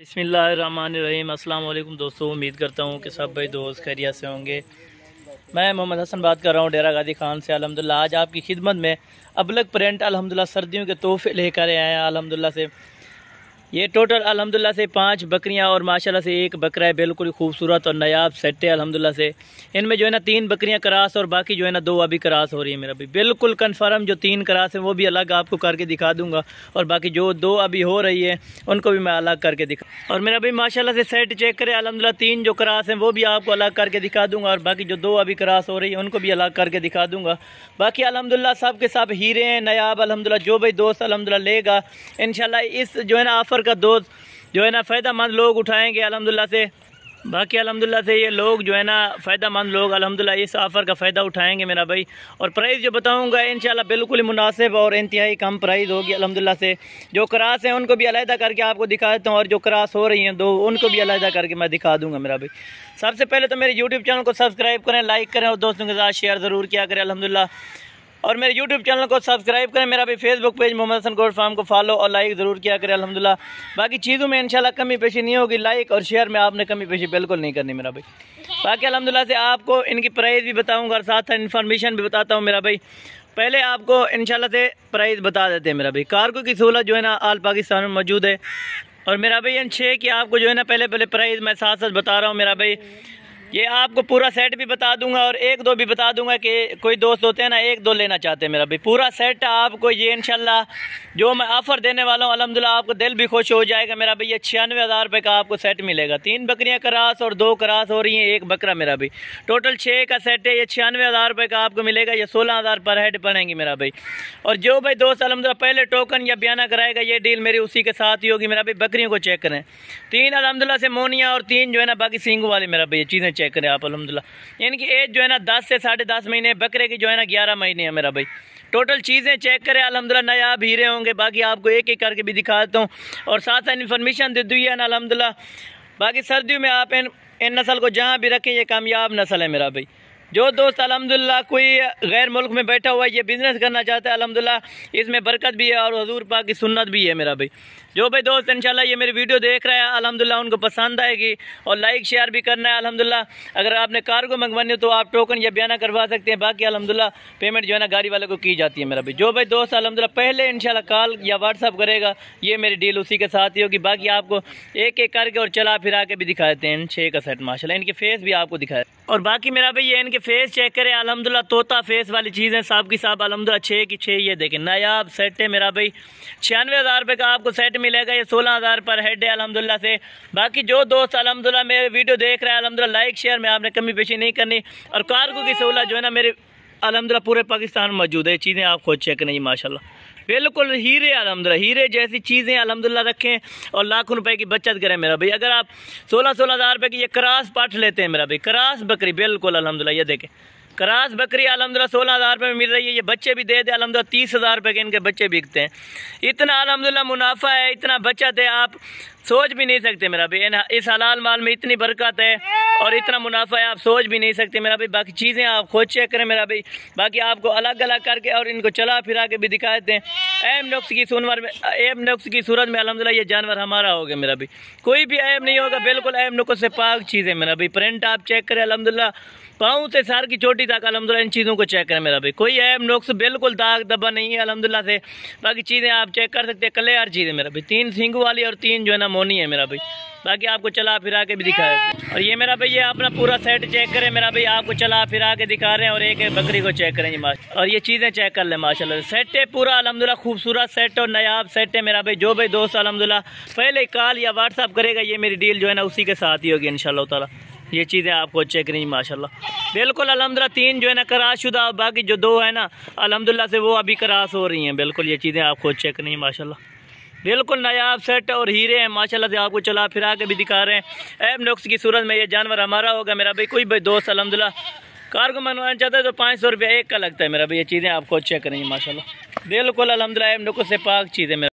बिस्मिल्लाहिर्रहमानिर्रहीम। अस्सलाम वालेकुम दोस्तों, उम्मीद करता हूँ कि सब भाई दोस्त खैरियत से होंगे। मैं मोहम्मद हसन बात कर रहा हूँ डेरा गाजी खान से। अल्हम्दुलिल्लाह आज आपकी खिदमत में अबलग प्रिंट अल्हम्दुलिल्लाह सर्दियों के तोहफे लेकर आए हैं। अल्हम्दुलिल्लाह से ये टोटल अल्हम्दुलिल्लाह से 5 बकरियां और माशाल्लाह से एक बकरा है। बिल्कुल ही खूबसूरत और नायाब सेट है अल्हम्दुलिल्लाह से। इनमें जो है ना 3 बकरियां क्रास और बाकी जो है ना 2 अभी क्रास हो रही है मेरा भाई। बिल्कुल कन्फर्म जो 3 क्रास है वो भी अलग आपको करके दिखा दूंगा और बाकी जो 2 अभी हो रही है उनको भी मैं अलग करके दिखा। और मेरा भाई माशाल्लाह से सेट चेक करें अल्हम्दुलिल्लाह 3 जो क्रास हैं वो भी आपको अलग करके दिखा दूंगा और बाकी जो 2 अभी क्रास हो रही है उनको भी अलग करके दिखा दूंगा। बाकी अल्हम्दुलिल्लाह सब के सब हीरे हैं नायाब अल्हम्दुलिल्लाह। जो भाई दोस्त अल्हम्दुलिल्लाह लेगा इंशाल्लाह इस जो है ना ऑफ़र का दोस्त जो है ना फ़ायदामंद लोग उठाएंगे अल्हम्दुलिल्लाह से। बाकी अल्हम्दुलिल्लाह से ये लोग जो है ना फ़ायदामंद लोग अल्हम्दुलिल्लाह इस ऑफ़र का फ़ायदा उठाएंगे मेरा भाई। और प्राइस जो बताऊंगा इंशाल्लाह बिल्कुल ही मुनासिब और इंतहाई कम प्राइस होगी अल्हम्दुलिल्लाह से। जो क्रास हैं उनको भी अलहदा करके आपको दिखा देता हूँ और जो क्रास हो रही हैं 2 उनको भी अलहदा करके मैं दिखा दूँगा मेरा भाई। सबसे पहले तो मेरे यूट्यूब चैनल को सब्सक्राइब करें, लाइक करें और दोस्तों के साथ शेयर ज़रूर किया करें अल्हम्दुलिल्लाह। और मेरे यूट्यूब चैनल को सब्सक्राइब करें, मेरा भी Facebook page Mohammad Hasan goat farm को फॉलो और लाइक ज़रूर किया करें अल्हम्दुलिल्लाह। बाकी चीज़ों में इंशाल्लाह कमी पेशी नहीं होगी, लाइक और शेयर में आपने कमी पेशी बिल्कुल नहीं करनी मेरा भाई। बाकी अल्हम्दुलिल्लाह से आपको इनकी प्राइस भी बताऊँगा और साथ साथ इन्फॉर्मेशन भी बताता हूँ मेरा भाई। पहले आपको इंशाल्लाह से प्राइस बता देते हैं मेरा भाई। कार्गो की सहूलत जो है ना ऑल पाकिस्तान में मौजूद है। और मेरा भाई इन 6 की आपको जो है ना पहले प्राइस मैं साथ साथ बता रहा हूँ मेरा भाई। ये आपको पूरा सेट भी बता दूंगा और 1-2 भी बता दूंगा कि कोई दोस्त होते हैं ना 1-2 लेना चाहते हैं मेरा भाई। पूरा सेट आपको ये इंशाल्लाह जो मैं ऑफ़र देने वाला हूँ अल्हम्दुलिल्लाह आपको दिल भी खुश हो जाएगा मेरा भाई। ये 96,000 रुपये का आपको सेट मिलेगा। 3 बकरियाँ क्रास और 2 क्रास हो रही हैं, 1 बकरा मेरा भाई। टोटल 6 का सेट है। ये 96,000 रुपये का आपको मिलेगा। ये 16,000 पर हेड पड़ेंगी मेरा भाई। और जो भाई दोस्त अल्हम्दुलिल्लाह पहले टोकन या बयाना कराएगा ये डील मेरी उसी के साथ ही होगी मेरा भाई। बकरियों को चेक करें, 3 अल्हम्दुलिल्लाह से मोनिया और 3 जो है ना बाकी सींगू वाले मेरा भाई। ये चीज़ें चेक करें आप अल्हम्दुलिल्लाह। इनकी एज जो है ना 10 से 10.5 महीने, बकरे की जो है ना 11 महीने है मेरा भाई। टोटल चीज़ें चेक करें अल्हम्दुलिल्लाह नायाब हीरे होंगे। बाकी आपको एक एक करके भी दिखा देता हूँ और साथ साथ इन्फॉर्मेशन दे दी है ना अल्हम्दुलिल्लाह। बाकी सर्दियों में आप इन नस्ल को जहाँ भी रखें ये कामयाब नस्ल है मेरा भाई। जो दोस्त अल्हम्दुलिल्लाह कोई गैर मुल्क में बैठा हुआ है ये बिज़नेस करना चाहता है अल्हम्दुलिल्लाह इसमें बरकत भी है और हुजूर पाक की सुन्नत भी है मेरा भाई। जो भाई दोस्त इंशाल्लाह ये मेरी वीडियो देख रहा है अल्हम्दुलिल्लाह उनको पसंद आएगी और लाइक शेयर भी करना है अल्हम्दुलिल्लाह। अगर आपने कार्गो मंगवानी हो तो आप टोकन या बयाना करवा सकते हैं। बाकी अल्हम्दुलिल्लाह पेमेंट जो है ना गाड़ी वाले को की जाती है मेरा भाई। जो भाई दोस्त अल्हम्दुलिल्लाह पहले इंशाल्लाह कॉल या व्हाट्सअप करेगा ये मेरी डील उसी के साथ ही होगी। बाकी आपको एक एक करके और चला फिरा के भी दिखा देते हैं इन 6 का सेट माशाल्लाह। इनके फेस भी आपको दिखाए और बाकी मेरा भाई ये इनके फेस चेक करें अल्हम्दुलिल्लाह तोता फेस वाली चीज़ें सब की सब अल्हम्दुलिल्लाह 6 की 6 ये देखें नायाब सेट है मेरा भाई। 96,000 रुपये का आपको सेट मिलेगा। ये 16,000 पर हेड है अल्हम्दुलिल्लाह से। बाकी जो दोस्त अल्हम्दुलिल्लाह मेरे वीडियो देख रहे हैं अल्हम्दुलिल्लाह लाइक शेयर में आपने कमी पेशी नहीं करनी। और कार्गो की सहूलत जो है ना मेरे अल्हम्दुलिल्लाह पूरे पाकिस्तान में मौजूद है। चीज़ें आप खुद चेक करें माशाल्लाह बिल्कुल हीरे अल्हम्दुलिल्लाह हीरे जैसी चीज़ें अल्हम्दुलिल्लाह रखें और लाखों रुपए की बचत करें मेरा भाई। अगर आप 16,000 रुपये की ये क्रास पाठ लेते हैं मेरा भाई, क्रास बकरी बिल्कुल अल्हम्दुलिल्लाह ये देखें क्रास बकरी अल्हम्दुलिल्लाह 16,000 रुपये में मिल रही है। ये बच्चे भी दे दे अल्हम्दुलिल्लाह 30,000 रुपये के इनके बच्चे बिकते हैं। इतना अल्हम्दुलिल्लाह मुनाफा है, इतना बचत है आप सोच भी नहीं सकते मेरा भाई। इस हलाल माल में इतनी बरकत है और इतना मुनाफा है आप सोच भी नहीं सकते मेरा भाई। बाकी चीज़ें आप खुद चेक करें मेरा भाई। बाकी आपको अलग अलग करके और इनको चला फिरा के भी दिखा देते हैं। ऐब नुक्स की सूरत में अल्हम्दुलिल्लाह ये जानवर हमारा हो गया मेरा भाई। कोई भी ऐब नहीं होगा, बिल्कुल ऐब नुक्स से पाक चीज़ें मेरा भाई। प्रिंट आप चेक करें अल्हम्दुलिल्लाह पाँव से सर की चोटी तक अल्हम्दुलिल्लाह इन चीज़ों को चेक करें मेरा भाई। कोई ऐब नुक्स बिल्कुल दाग दबा नहीं है अल्हम्दुलिल्लाह से। बाकी चीज़ें आप चेक कर सकते हैं क्लियर चीज़ें मेरा भाई। 3 सींगू वाली और 3 जो है ना मोनी है मेरा भाई। बाकी आपको चला फिरा के भी दिखाया और ये मेरा भाई ये अपना पूरा सेट चेक करें मेरा भाई। आपको चला फिरा के दिखा रहे हैं और एक एक बकरी को चेक करें और ये चीज़ें चेक कर लें माशाल्लाह। सेट है पूरा अल्हम्दुलिल्लाह खूबसूरत सेट और नायाब सेट है मेरा भाई। जो भाई दोस्त अल्हम्दुलिल्लाह पहले कॉल या व्हाट्सअप करेगा ये मेरी डील जो है ना उसी के साथ ही होगी इंशाल्लाह ताला। ये चीज़ें आपको चेक करें माशाल्लाह बिल्कुल अल्हम्दुलिल्लाह 3 जो है ना क्रास शुदा और बाकी जो 2 है ना अल्हम्दुलिल्लाह से वो अभी क्रास हो रही हैं बिल्कुल। ये चीज़ें आपको चेक करें माशाल्लाह बिल्कुल नायाब सेट और हीरे हैं माशाल्लाह से। आपको चला फिरा के भी दिखा रहे हैं। ऐब नुक्स की सूरत में ये जानवर हमारा होगा मेरा भाई। कोई भाई दोस्त अल्हम्दुलिल्लाह कार्गो मंगवाना चाहता है तो 500 रुपया एक का लगता है मेरा भाई। ये चीज़ें आपको चेक करें माशाल्लाह बिल्कुल अल्हम्दुलिल्लाह ऐब नुक्स से पाक चीज़ें।